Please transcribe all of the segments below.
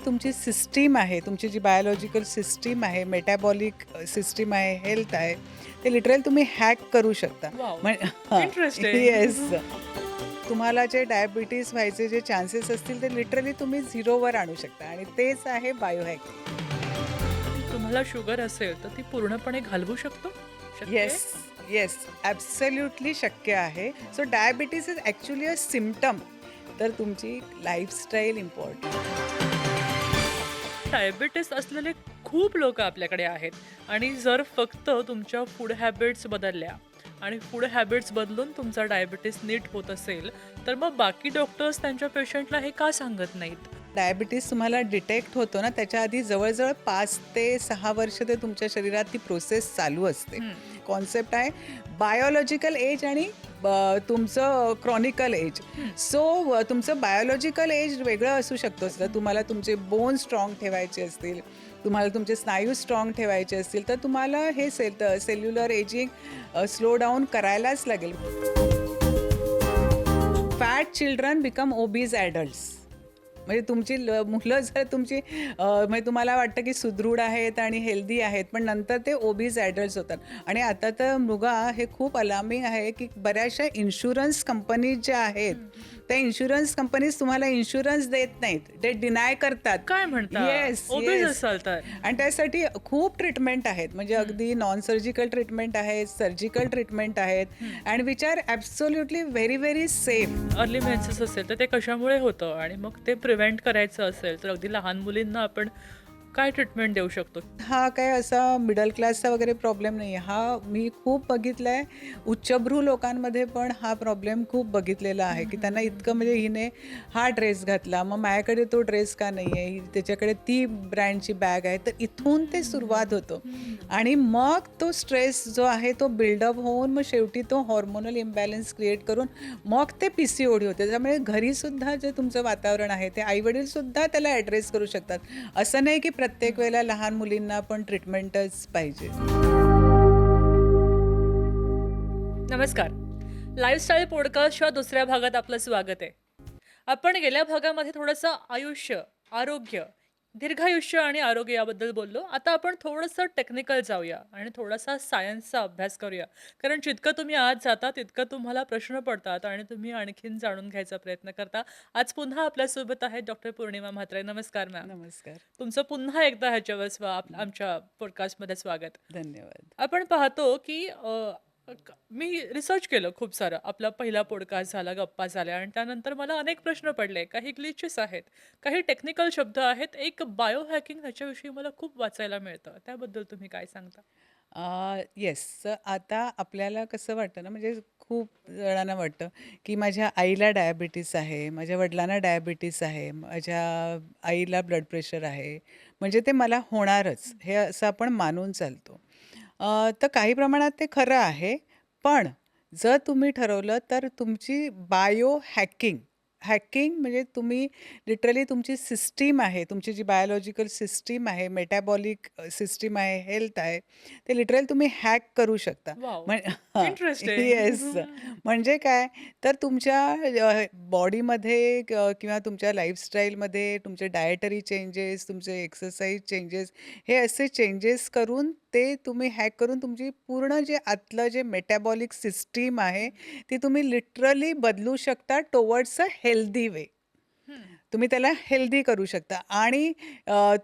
तुमची सिस्टीम आहे, तुमची जी बायोलॉजिकल सिस्टीम आहे, मेटाबॉलिक सिस्टीम आहे, हेल्थ आहे, ते लिटरली तुम्ही हॅक करू शकता. वॉव! म्हण हां, इंटरेस्टिंग. येस. तुम्हाला जे डायबिटीज व्हायचे जे चान्सेस असतील, ते लिटरली तुम्ही झिरोवर आणू शकता आणि तेच आहे बायोहॅकिंग. तुम्हाला शुगर असेल, तर ती पूर्णपणे घालवू शकतो? शक्य आहे? Yes, yes. ॲब्सोल्युटली शक्य आहे. So diabetes is actually a symptom. तर तुमची लाईफस्टाईल इम्पॉर्टंट. डायबिटीस असलेले खूप लोकं आपल्याकडे आहेत आणि जर फक्त तुमच्या फूड हॅबिट्स बदलल्या आणि फूड हॅबिट्स बदलून तुमचा डायबिटीस नीट होत असेल, तर मग बाकी डॉक्टर्स त्यांच्या पेशंटला हे का सांगत नाहीत? डायबिटीज तुम्हाला डिटेक्ट होतो ना, त्याच्या आधी जवळ-जवळ 5 ते 6 वर्ष ते तुमच्या शरीरात ती प्रोसेस चालू असते. हं. कॉन्सेप्ट आहे बायोलॉजिकल एज आणि तुमचं क्रॉनिकल एज. हं. सो तुमचं बायोलॉजिकल एज वेगळं असू शकतं. जर तुम्हाला तुमचे बोन स्ट्राँग ठेवायचे असतील, तुम्हाला तुमचे स्नायू स्ट्राँग ठेवायचे असतील, तर तुम्हाला हे सेल्युलर एजिंग स्लो डाऊन करायलाच लागेल. Fat children become obese adults. म्हणजे तुमची मुलं जर तुमची म्हणजे तुम्हाला वाटतं की सुदृढ आहेत आणि हेल्दी आहेत, पण नंतर ते ओबीज ॲडल्ट्स होतात. आणि आता तर मृगा हे खूप अलार्मिंग आहे की बऱ्याचशा इन्शुरन्स कंपनीज ज्या आहेत, हं, हं. त्या इन्शुरन्स कंपनीज तुम्हाला इन्शुरन्स देत नाहीत. ते डिनाय करतात. काय म्हणता? Yes, obese yes. असाल तर? आणि त्यासाठी खूप ट्रीटमेंट आहेत. म्हणजे हं, अगदी नॉन सर्जिकल ट्रीटमेंट आहेत, सर्जिकल ट्रीटमेंट आहेत हं. And which are absolutely very, very safe. Early menses असेल, तर ते कशामुळे होतं? आणि मग ते प्रिव्हेंट करायचं असेल, तर अगदी लहान मुलींना आपण काय ट्रीटमेंट देऊ शकतो? हा काय असा मिडल क्लासचा वगैरे प्रॉब्लेम नाही आहे. हा मी खूप बघितला आहे. उच्चभ्रू लोकांमध्ये पण हा प्रॉब्लेम खूप बघितलेला आहे, हं, की हं, त्यांना हं, इतकं म्हणजे हिने हा ड्रेस घातला, मग माझ्याकडे तो ड्रेस का नाही आहे, त्याच्याकडे ती ब्रँडची बॅग आहे. तर इथून ते सुरुवात होतं हं. आणि मग तो स्ट्रेस जो आहे तो बिल्डअप होऊन मग शेवटी तो हॉर्मोनल इम्बॅलन्स क्रिएट करून मग ते PCOD होते. त्यामुळे घरीसुद्धा जे तुमचं वातावरण आहे ते आईवडीलसुद्धा त्याला ॲड्रेस करू शकतात. असं नाही की प्रत्येक वेळेला लहान मुलींना पण ट्रीटमेंटच पाहिजे. नमस्कार. लाईफस्टाईल पॉडकास्टच्या दुसऱ्या भागात आपलं स्वागत आहे. आपण गेल्या भागामध्ये थोडंसं आयुष्य, आरोग्य, दीर्घायुष्य आणि आरोग्य याबद्दल बोललो. आता आपण थोडंसं टेक्निकल जाऊया आणि थोडासा सायन्सचा अभ्यास करूया. कारण जितकं तुम्ही आत जाता, तितकं तुम्हाला प्रश्न पडतात आणि तुम्ही आणखीन जाणून घ्यायचा प्रयत्न करता. आज पुन्हा आपल्यासोबत आहेत डॉक्टर पौर्णिमा म्हात्रे. नमस्कार मॅम. नमस्कार. तुमचं पुन्हा एकदा ह्याच्यावर आमच्या पॉडकास्टमध्ये स्वागत. धन्यवाद. आपण पाहतो की मी रिसर्च केलं खूप सारं. आपला पहिला पॉडकास्ट झाला, गप्पा झाल्या आणि त्यानंतर मला अनेक प्रश्न पडले. काही ग्लिचेस आहेत, काही टेक्निकल शब्द आहेत. एक बायो हॅकिंग ह्याच्याविषयी मला खूप वाचायला मिळतं. त्याबद्दल तुम्ही काय सांगता? येस. तर आता आपल्याला कसं वाटतं ना, म्हणजे खूप जणांना वाटतं, की माझ्या आईला डायबिटीस आहे, माझ्या वडिलांना डायबिटीस आहे, माझ्या आईला ब्लड प्रेशर आहे, म्हणजे ते मला होणारच, हे असं आपण मानून चालतो. तर काही प्रमाणात ते खरं आहे. पण जर तुम्ही ठरवलं तर तुमची बायो हॅकिंग हॅकिंग म्हणजे तुम्ही लिटरली तुमची सिस्टीम आहे, तुमची जी बायोलॉजिकल सिस्टीम आहे, मेटाबॉलिक सिस्टीम आहे, हेल्थ आहे, ते लिटरली तुम्ही हॅक करू शकता. वॉव! म्हण हां, इंटरेस्टिंग. येस. म्हणजे काय, तर तुमच्या बॉडीमध्ये किंवा तुमच्या लाईफस्टाईलमध्ये तुमचे डायटरी चेंजेस, तुमचे एक्सरसाइज चेंजेस, हे असे चेंजेस करून ते तुम्ही हॅक करून तुमची पूर्ण जे आतलं जे मेटाबॉलिक सिस्टीम आहे, ती तुम्ही लिटरली बदलू शकता टुवर्ड्स अ हेल्दी वे. तुम्ही त्याला हेल्दी करू शकता आणि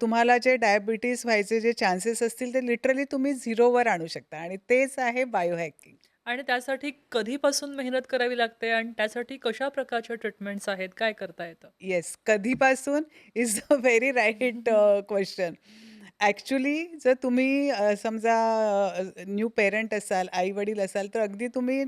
तुम्हाला जे डायबिटीज व्हायचे जे चान्सेस असतील, ते लिटरली तुम्ही झिरोवर आणू शकता आणि तेच आहे बायोहॅकिंग. आणि त्यासाठी कधीपासून मेहनत करावी लागते आणि त्यासाठी कशा प्रकारच्या ट्रीटमेंट्स आहेत? काय करता येतं? येस. कधीपासून is a very right question. Actually जर तुम्ही समजा न्यू पेरेंट असाल, आई-वडील असाल, तर अगदी तुम्ही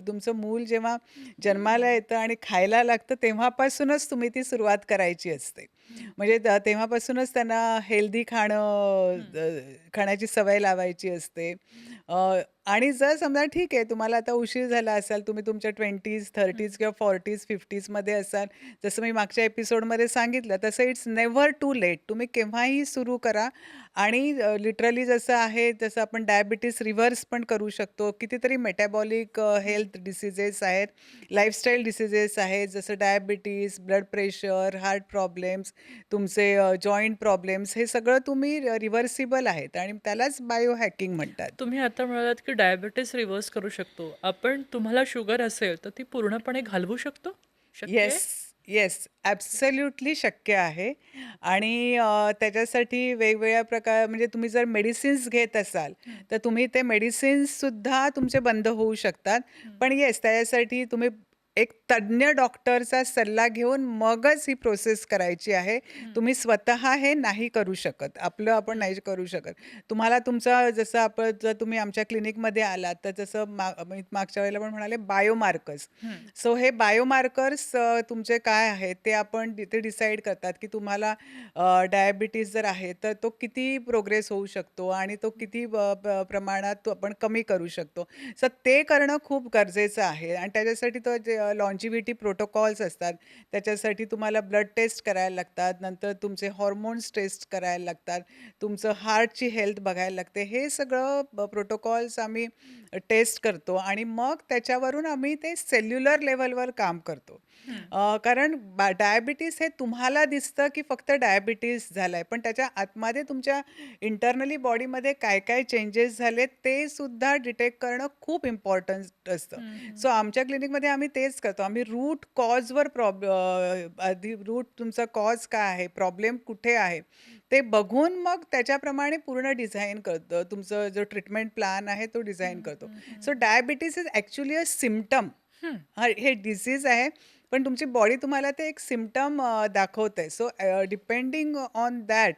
तुमचं मूल जेव्हा जन्माला येतं आणि खायला लागतं, तेव्हापासूनच तुम्ही ती सुरुवात करायची असते. हं, म्हणजे तेव्हापासूनच त्यांना हेल्दी खाणं, हं, खाण्याची सवय लावायची असते. आणि जर समजा ठीक आहे, तुम्हाला आता उशीर झाला असाल, तुम्ही तुमच्या 20s, हं. 30s किंवा 40s, 50s मध्ये असाल, जसं मी मागच्या एपिसोडमध्ये सांगितलं, तसं इट्स नेव्हर टू लेट. तुम्ही केव्हाही सुरू करा आणि लिटरली जसं आहे तसं आपण डायबिटीस रिव्हर्स पण करू शकतो. कितीतरी मेटाबॉलिक हेल्थ डिसीजेस आहेत, लाईफस्टाईल डिसीजेस आहेत, जसं diabetes, blood pressure, heart problems, तुमचे जॉइंट प्रॉब्लेम्स, हे सगळं तुम्ही रिव्हर्सिबल आहेत आणि त्यालाच बायो हॅकिंग म्हणतात. तुम्ही आता म्हणालात, की डायबिटीज रिव्हर्स करू शकतो. आपण तुम्हाला शुगर असेल, तर ती पूर्णपणे घालवू शकतो? शक्य आहे? Yes, yes. ॲब्सोल्युटली शक्य आहे आणि त्याच्यासाठी वेगवेगळ्या प्रकार म्हणजे तुम्ही जर मेडिसिन्स घेत असाल, हं, तर तुम्ही ते मेडिसिन्ससुद्धा तुमचे बंद होऊ शकतात. हं, पण येस, त्याच्यासाठी तुम्ही एक तज्ञ डॉक्टरचा सल्ला घेऊन मगच ही प्रोसेस करायची आहे. हं, तुम्ही स्वतः हे नाही करू शकत. आपलं आपण हं, नाही करू शकत. तुम्हाला तुमचं जसं आपण जर तुम्ही आमच्या क्लिनिकमध्ये आलात, तर जसं मी मागच्या वेळेला पण म्हणाले बायोमार्कर्स. हं, सो हे बायोमार्कर्स तुमचे काय आहेत ते आपण ते डिसाईड करतात, की तुम्हाला डायबिटीज जर आहे, तर तो किती प्रोग्रेस होऊ शकतो आणि तो किती प्रमाणात तो आपण कमी करू शकतो. सो ते करणं खूप गरजेचं आहे आणि त्याच्यासाठी तो जे लॉन्जिव्हिटी प्रोटोकॉल्स असतात, त्याच्यासाठी तुम्हाला ब्लड टेस्ट करायला लागतात, नंतर तुमचे हॉर्मोन्स टेस्ट करायला लागतात, तुमचं हार्टची हेल्थ बघायला लागते. हे सगळं प्रोटोकॉल्स आम्ही टेस्ट करतो आणि मग त्याच्यावरून आम्ही ते सेल्युलर लेव्हलवर काम करतो. हं, कारण डायबिटीस हे तुम्हाला दिसतं की फक्त डायबिटीस झालाय, पण त्याच्या आतमध्ये तुमच्या इंटरनली बॉडीमध्ये काय-काय चेंजेस झालेत ते सुद्धा डिटेक्ट करणं खूप इम्पॉर्टंट असतं. हं, हं, सो आमच्या क्लिनिकमध्ये आम्ही तेच करतो. आम्ही रूट कॉजवर आधी रूट तुमचा कॉज काय आहे, प्रॉब्लेम कुठे आहे, ते बघून मग त्याच्याप्रमाणे पूर्ण डिझाइन करतो. तुमचं जो ट्रीटमेंट प्लॅन आहे तो डिझाइन हं, करतो. हं, हं, so diabetes is actually a symptom. हं, हां, हे डिसीज आहे, पण तुमची बॉडी तुम्हाला ते एक सिम्प्टम दाखवतंय. सो डिपेंडिंग ऑन दॅट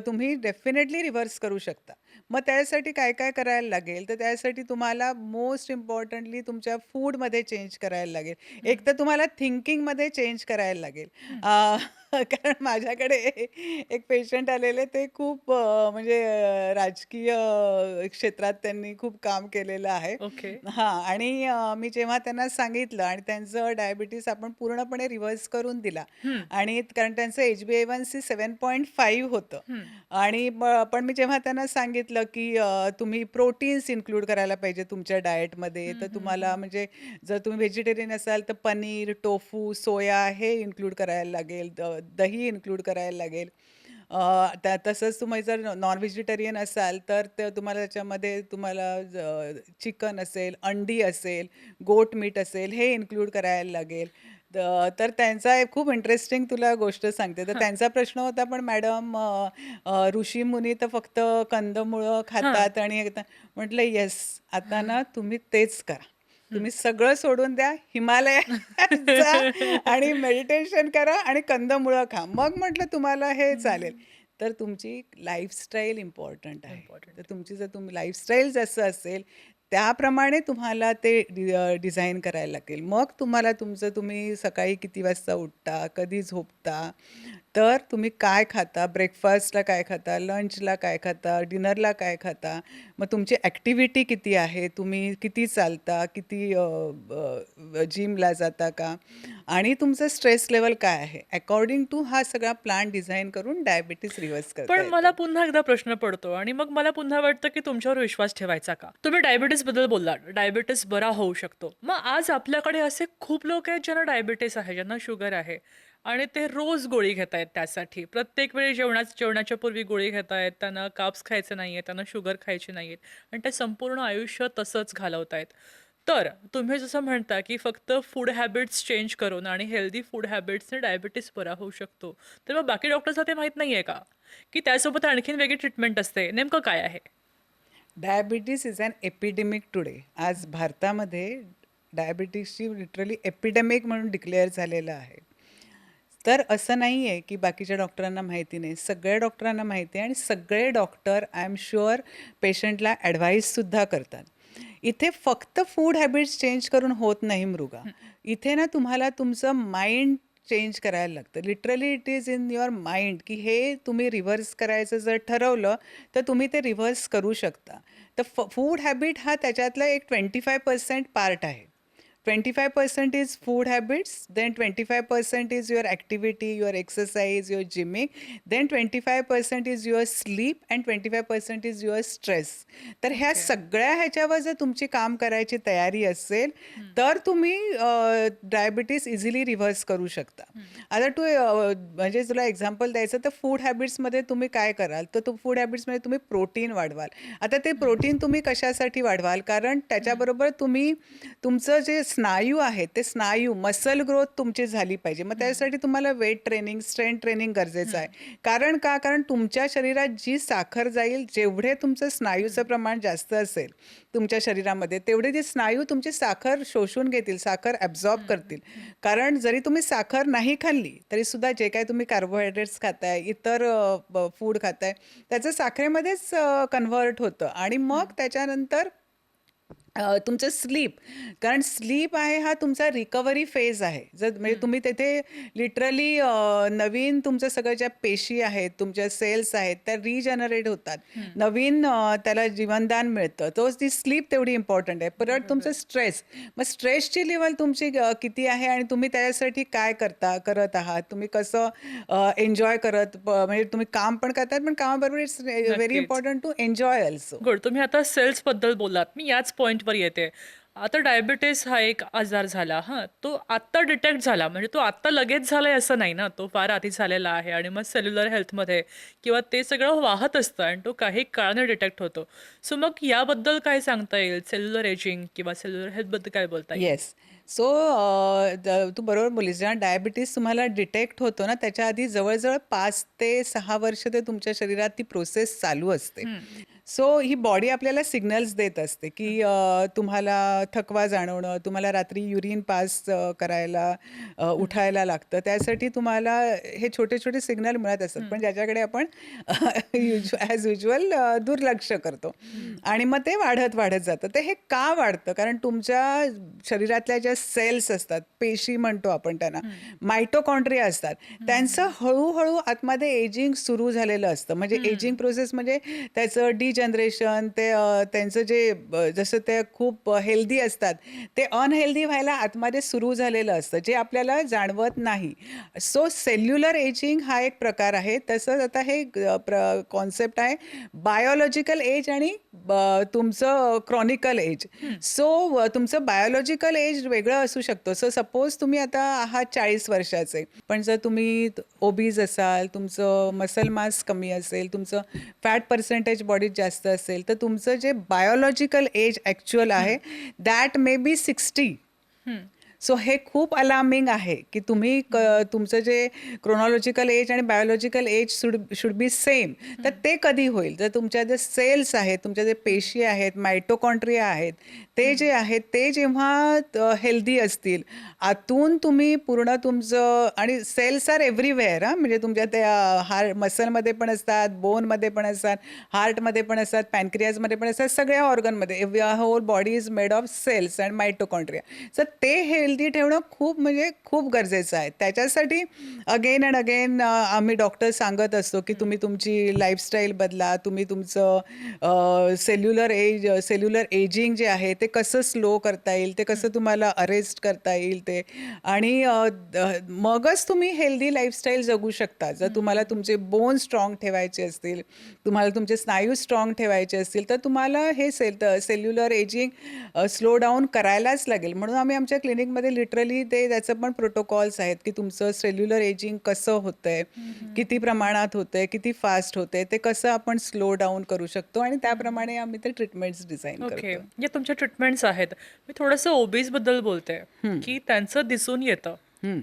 तुम्ही डेफिनेटली रिव्हर्स करू शकता. मग त्यासाठी काय-काय करायला लागेल, तर त्यासाठी तुम्हाला मोस्ट इम्पोर्टंटली तुमच्या फूडमध्ये चेंज करायला लागेल. हं, एक तर तुम्हाला थिंकिंगमध्ये चेंज करायला लागेल. हं. कारण माझ्याकडे एक पेशंट आलेले ते खूप म्हणजे राजकीय क्षेत्रात त्यांनी खूप काम केलेलं आहे. ओके. हां आणि मी जेव्हा त्यांना सांगितलं आणि त्यांचं डायबिटीज आपण पूर्णपणे रिव्हर्स करून दिला हं, आणि कारण त्यांचं HbA1c 7.5 होतं हं, आणि पण मी जेव्हा त्यांना सांगितलं, की तुम्ही प्रोटीन्स इन्क्लूड करायला पाहिजे तुमच्या डाएटमध्ये. हं, तर हं, तुम्हाला हं. म्हणजे जर तुम्ही व्हेजिटेरियन असाल, तर पनीर, टोफू, सोया हे इन्क्लूड करायला लागेल. दही इन्क्लूड करायला लागेल. तसंच तुम्ही जर नॉन व्हेजिटेरियन असाल, तर ते तुम्हाला त्याच्यामध्ये तुम्हाला चिकन असेल, अंडी असेल, गोट मीट असेल, हे इन्क्लूड करायला लागेल. तर त्यांचा एक खूप इंटरेस्टिंग तुला गोष्ट सांगते. तर हां, त्यांचा प्रश्न होता, "पण मॅडम ऋषीमुनी तर फक्त कंदमुळं हां. खातात आणि म्हटलं, "येस, आता ना तुम्ही तेच करा. हं. तुम्ही सगळं सोडून द्या, हिमालयात जा आणि मेडिटेशन करा आणि कंदमुळं खा. मग म्हटलं तुम्हाला हे चालेल." हं. तर तुमची लाईफस्टाईल इम्पॉर्टंट आहे. तर इम्पोर्टंट. तुमची जर तुम्ही लाईफस्टाईल जसं असेल, त्याप्रमाणे तुम्हाला ते डिझाइन करायला लागेल. मग तुम्हाला तुमचं तुम्ही सकाळी किती वाजता उठता, कधी झोपता, तर तुम्ही काय खाता, ब्रेकफास्टला काय खाता, लंचला काय खाता, डिनरला काय खाता, मग तुमची ॲक्टिव्हिटी किती आहे, तुम्ही किती चालता, किती जिमला जाता का आणि तुमचं स्ट्रेस लेव्हल काय आहे. अकॉर्डिंग टू हा सगळा प्लॅन डिझाइन करून डायबिटीज रिव्हर्स करता पण मला येतं. पुन्हा एकदा प्रश्न पडतो आणि मग मला पुन्हा वाटतं, की तुमच्यावर विश्वास ठेवायचा का? तुम्ही डायबिटीजबद्दल बोललात. डायबिटीज बरा होऊ शकतो. मग आज आपल्याकडे असे खूप लोक आहेत ज्यांना डायबिटीज आहे, ज्यांना शुगर आहे आणि ते रोज गोळी घेतायत त्यासाठी. प्रत्येक वेळी जेवणाच्या पूर्वी गोळी घेतायत. त्यांना कार्ब्स खायचे नाहीये, त्यांना शुगर खायची नाहीये आणि ते संपूर्ण आयुष्य तसंच घालवतायत. तर तुम्ही जसं म्हणता, की फक्त फूड हॅबिट्स चेंज करून आणि हेल्दी फूड हॅबिट्सने डायबिटीज बरा होऊ शकतो. तर मग बाकी डॉक्टर्सना ते माहीत नाहीये का? की त्यासोबत आणखीन वेगळी ट्रीटमेंट असते. नेमकं काय आहे? Diabetes is an epidemic today. आज भारतामध्ये डायबिटीजची लिटरली एपिडेमिक म्हणून डिक्लेअर झालेलं आहे. तर असं नाही आहे, की बाकीच्या डॉक्टरांना माहिती नाही. सगळ्या डॉक्टरांना माहिती आहे आणि सगळे डॉक्टर आय एम शुअर पेशंटला ॲडवाईससुद्धा करतात. इथे फक्त फूड हॅबिट्स चेंज करून होत नाही मृगा. हं, इथे ना तुम्हाला तुमचं माइंड चेंज करायला लागतं. Literally it is in your mind, की हे तुम्ही रिव्हर्स करायचं जर ठरवलं, तर तुम्ही ते रिव्हर्स करू शकता. तर फूड हॅबिट हा त्याच्यातला एक 25% पार्ट आहे. 25% is food habits, then 25% is your activity, your exercise, your gymming, then 25% is your sleep and 25% is your stress. तर ह्या ओके. सगळ्या ह्याच्यावर जर तुमची काम करायची तयारी असेल हं, तर तुम्ही डायबिटीस इझिली रिव्हर्स करू शकता. हं, आता तू म्हणजे तुला एक्झाम्पल द्यायचं तर फूड हॅबिट्समध्ये तुम्ही काय कराल तर तो फूड हॅबिट्समध्ये तुम्ही प्रोटीन वाढवाल. आता ते हं, प्रोटीन तुम्ही कशासाठी वाढवाल कारण हं, त्याच्याबरोबर तुम्ही तुमचं जे स्नायू आहे ते स्नायू मसल ग्रोथ तुमची झाली पाहिजे. मग हं, त्यासाठी तुम्हाला वेट ट्रेनिंग स्ट्रेंथ ट्रेनिंग गरजेचं हं, आहे. कारण का कारण तुमच्या शरीरात जी साखर जाईल जेवढे तुमचं स्नायूचं हं, प्रमाण जास्त असेल तुमच्या शरीरामध्ये तेवढे ते स्नायू तुमची साखर शोषून घेतील, साखर ॲब्झॉर्ब हं, करतील. हं. कारण जरी तुम्ही साखर नाही खाल्ली तरी सुद्धा जे काही तुम्ही कार्बोहायड्रेट्स खाताय इतर फूड खाताय त्याचं साखरेमध्येच कन्व्हर्ट होतं आणि मग त्याच्यानंतर तुमचं स्लीप कारण स्लीप आहे हा तुमचा रिकव्हरी फेज आहे. जर म्हणजे हं, तुम्ही तिथे लिटरली नवीन तुमचं सगळं ज्या पेशी आहेत तुमच्या सेल्स आहेत त्या रिजनरेट होतात. हं. नवीन त्याला जीवनदान मिळतं. तोच ती स्लीप तेवढी इम्पॉर्टंट आहे. परत तुमचं बरोबर. स्ट्रेस मग स्ट्रेसची लेवल तुमची किती आहे आणि तुम्ही त्याच्यासाठी काय करत आहात तुम्ही कसं एन्जॉय म्हणजे तुम्ही काम पण करतात पण कामाबरोबर इट्स व्हेरी नक्कीच. Important to enjoy also. Good. तुम्ही आता सेल्सबद्दल बोललात. मी याच पॉइंटवर येते. आता डायबिटीज हा एक आजार झाला हां. तो आत्ता डिटेक्ट झाला म्हणजे तो आत्ता लगेच झालाय असं नाही ना. तो फार आधी झालेला आहे आणि मग सेल्युलर हेल्थमध्ये किंवा ते सगळं वाहत असतं आणि तो काही काळाने डिटेक्ट होतो. सो मग याबद्दल काय सांगता येईल? सेल्युलर एजिंग किंवा सेल्युलर हेल्थबद्दल काय बोलता येईल? येस. सो तू बरोबर बोललीस जेव्हा डायबिटीस तुम्हाला डिटेक्ट होतो ना त्याच्या आधी जवळजवळ 5 ते 6 वर्ष ते तुमच्या शरीरात ती प्रोसेस चालू असते. हं, सो ही बॉडी आपल्याला सिग्नल्स देत असते की हं, तुम्हाला थकवा जाणवणं, तुम्हाला रात्री युरिन पास करायला हं, उठायला लागतं. त्यासाठी तुम्हाला हे छोटे-छोटे सिग्नल मिळत असतात. हं, पण ज्याच्याकडे आपण ॲज युजुअल दुर्लक्ष करतो. हं, आणि मग ते वाढत जातं. तर हे का वाढतं? कारण तुमच्या शरीरातल्या ज्या सेल्स असतात, पेशी म्हणतो आपण त्यांना, हं, मायटोकॉन्ड्रिया असतात. हं, त्यांचं हळू आतमध्ये एजिंग सुरू झालेलं असतं. म्हणजे एजिंग हं, प्रोसेस म्हणजे त्याचं डिजनरेशन ते त्यांचं जे जसं ते खूप हेल्दी असतात, ते अनहेल्दी व्हायला आतमध्ये सुरू झालेलं असतं, जे आपल्याला जाणवत नाही. सो सेल्युलर एजिंग हा एक प्रकार आहे. तसंच आता हे कॉन्सेप्ट आहे बायोलॉजिकल एज आणि तुमचं क्रॉनिकल एज. हं, सो तुमचं बायोलॉजिकल एज वेगळं असू शकतं. सो सपोज तुम्ही आता आहात 40 वर्षाचे, पण जर तुम्ही ओबीज असाल, तुमचं मसल मास कमी असेल, तुमचं फॅट पर्सेंटेज बॉडीत जास्त असेल, तर तुमचं जे बायोलॉजिकल एज ॲक्चुअल हं, आहे दॅट मे बी 60. हं, सो हे खूप अलार्मिंग आहे की तुम्ही हं, तुमचं जे क्रोनॉलॉजिकल एज आणि biological age should be same. तर हं, ते कधी होईल जर तुमच्या जे सेल्स आहेत तुमच्या जे हं, पेशी आहेत मायटोकॉन्ट्रिया आहेत ते जे हं, आहेत ते जेव्हा हेल्दी असतील आतून तुम्ही पूर्ण तुमचं आणि सेल्स आर एव्हरीवेअर म्हणजे तुमच्या त्या मसलमध्ये पण असतात, बोनमध्ये पण असतात, हार्टमध्ये पण असतात, पॅनक्रियाजमध्ये पण असतात, सगळ्या ऑर्गनमध्ये whole body is made of cells and mitochondria. तर ते हेल्दी ठेवणं खूप म्हणजे खूप गरजेचं आहे. त्याच्यासाठी अगेन अँड अगेन आम्ही डॉक्टर सांगत असतो की हं, तुम्ही तुमची लाईफस्टाईल बदला, तुम्ही तुमचं सेल्युलर एजिंग जे आहे ते कसं स्लो करता येईल, ते कसं हं, तुम्हाला अरेस्ट करता येईल ते आणि मगच तुम्ही हेल्दी लाईफस्टाईल जगू शकता. जर तुम्हाला हं. तुमचे बोन स्ट्राँग ठेवायचे असतील, तुम्हाला तुमचे स्नायू स्ट्राँग ठेवायचे असतील, तर तुम्हाला हे सेल्युलर एजिंग स्लो डाऊन करायलाच लागेल. म्हणून आम्ही आमच्या क्लिनिकमध्ये लिटरली त्याचं पण प्रोटोकॉल्स आहेत, की तुमचं सेल्युलर एजिंग कसं होतंय, हं, हं, किती हं, प्रमाणात होतंय, किती फास्ट होतंय, ते कसं आपण स्लो डाऊन करू शकतो आणि हं. त्याप्रमाणे आम्ही ते ट्रीटमेंट्स डिझाइन ओके. करतो. या तुमच्या ट्रीटमेंट्स आहेत. मी थोडंसं ओबीजबद्दल बोलते, हं, की त्यांचं दिसून येतं. हं.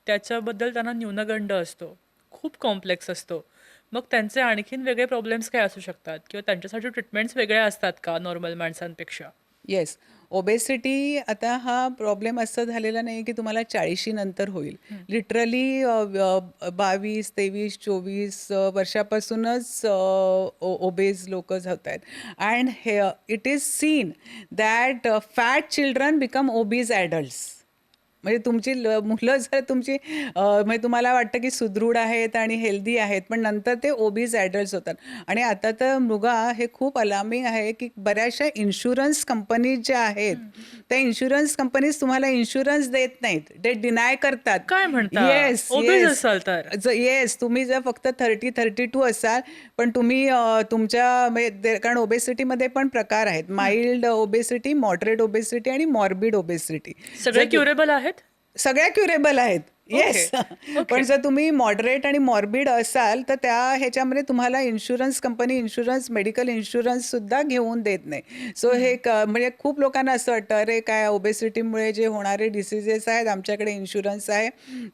त्याच्याबद्दल त्यांना न्यूनगंड असतो. खूप कॉम्प्लेक्स असतो. मग त्यांचे आणखीन वेगळे प्रॉब्लेम्स काय असू शकतात? किंवा त्यांच्यासाठी ट्रीटमेंट्स वेगळ्या असतात का नॉर्मल माणसांपेक्षा? येस. ओबेसिटी आता हा प्रॉब्लेम असा झालेला नाही की तुम्हाला 40शी नंतर होईल. हं, लिटरली 22, 23, 24 वर्षापासूनच ओबेज लोकं होत आहेत. And it is seen that fat children become obese adults. म्हणजे तुमची मुलं जर तुमची म्हणजे तुम्हाला वाटतं की सुदृढ आहेत आणि हेल्दी आहेत, पण नंतर ते ओबीज ॲडल्ट्स होतात. आणि आता तर मृगा हे खूप अलार्मिंग आहे, की बऱ्याचशा इन्शुरन्स कंपनीज ज्या आहेत, त्या इन्शुरन्स कंपनीज तुम्हाला इन्शुरन्स देत नाहीत. ते डिनाय करतात. काय म्हणता? Yes, obese yes. असाल तर? येस, तुम्ही जर फक्त 30-32 असाल, पण तुम्ही तुमच्या म्हणजे कारण ओबेसिटीमध्ये पण प्रकार आहेत. माइल्ड ओबेसिटी, मॉडरेट ओबेसिटी आणि मॉर्बिड ओबेसिटी. सगळे क्युरेबल आहेत? सगळ्या क्युरेबल आहेत. ओके. येस. ओके. पण जर तुम्ही मॉडरेट आणि मॉर्बिड असाल, तर त्या ह्याच्यामध्ये तुम्हाला इन्शुरन्स कंपनी मेडिकल इन्शुरन्ससुद्धा घेऊन देत नाही. सो हे म्हणजे खूप लोकांना असं वाटतं, "अरे काय ओबेसिटीमुळे जे होणारे डिसीजेस आहेत, आमच्याकडे इन्शुरन्स आहे,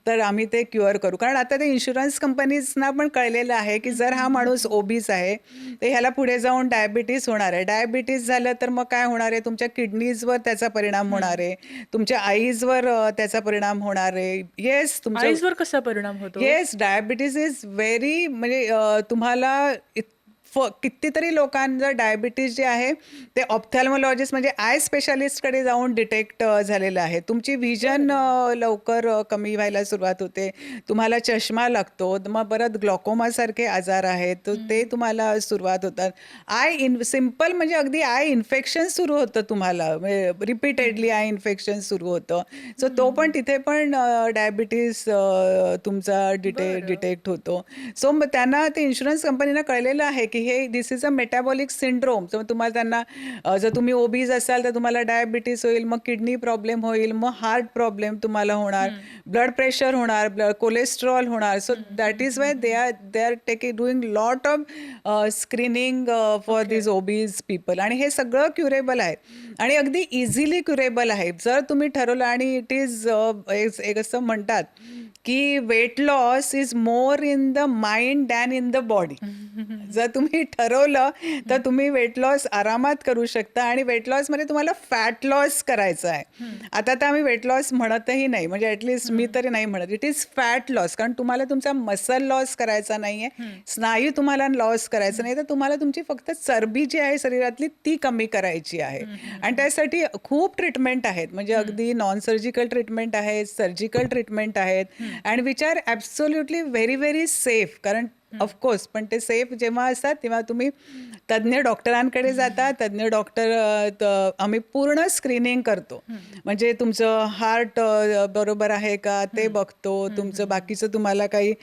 तर आम्ही ते क्युअर करू." कारण आता ते इन्शुरन्स कंपनीजना पण कळलेलं आहे, की जर हा माणूस ओबीस आहे, तर ह्याला पुढे जाऊन डायबिटीज होणार आहे. डायबिटीज झालं तर मग काय होणार आहे? तुमच्या किडनीजवर त्याचा परिणाम होणार आहे. तुमच्या आईजवर त्याचा परिणाम होणार आहे. येस, तुमचं आईजवर कसा परिणाम होतो? येस, डायबिटीज इज व्हेरी म्हणजे तुम्हाला कितीतरी लोकांचं डायबिटीज जे आहे ते ऑप्थॅल्मॉलॉजिस्ट म्हणजे आय स्पेशालिस्टकडे जाऊन डिटेक्ट झालेलं आहे. तुमची व्हिजन लवकर कमी व्हायला सुरुवात होते. तुम्हाला चष्मा लागतो. मग परत ग्लॉकोमासारखे आजार आहेत, तर ते तुम्हाला सुरुवात होतात. सिम्पल म्हणजे अगदी आय इन्फेक्शन सुरू होतं तुम्हाला, रिपीटेडली आय इन्फेक्शन सुरू होतं. सो तो पण तिथे पण डायबिटीज तुमचा बरं. डिटेक्ट होतो. सो मग त्यांना ते इन्शुरन्स कंपनीला कळलेलं आहे की हे दिस इज अ मेटाबॉलिक सिंड्रोम. तर तुम्हाला त्यांना जर तुम्ही ओबीज असाल तर तुम्हाला डायबिटीस होईल, मग किडनी प्रॉब्लेम होईल, मग हार्ट प्रॉब्लेम तुम्हाला होणार, ब्लड प्रेशर होणार, कोलेस्ट्रॉल होणार. So that is why they are doing lot of screening for okay. This obese people. आणि हे सगळं क्युरेबल आहे आणि अगदी इझिली क्युरेबल आहे जर तुम्ही ठरवलं. आणि इट इज एक असं म्हणतात की weight loss is more in the mind than in the body. जर तुम्ही ठरवलं तर तुम्ही वेट लॉस आरामात करू शकता. आणि वेट लॉसमध्ये तुम्हाला फॅट लॉस करायचा आहे. आता तर आम्ही वेट लॉस म्हणतही नाही, म्हणजे ॲटलिस्ट मी तरी नाही म्हणत. It is fat loss. कारण तुम्हाला तुमचा मसल लॉस करायचा नाही आहे, स्नायू तुम्हाला लॉस करायचा नाही, तर तुम्हाला तुमची फक्त चरबी जी आहे शरीरातली ती कमी करायची आहे. आणि त्यासाठी खूप ट्रीटमेंट आहेत, म्हणजे अगदी नॉन सर्जिकल ट्रीटमेंट आहेत, सर्जिकल ट्रीटमेंट आहेत, and which are absolutely very very safe. कारण ऑफकोर्स पण ते सेफ जेव्हा असतात तेव्हा तुम्ही तज्ज्ञ डॉक्टरांकडे जाता. तज्ज्ञ डॉक्टर आम्ही पूर्ण स्क्रीनिंग करतो. म्हणजे तुमचं हार्ट बरोबर आहे का ते बघतो, तुमचं बाकीचं तुम्हाला काही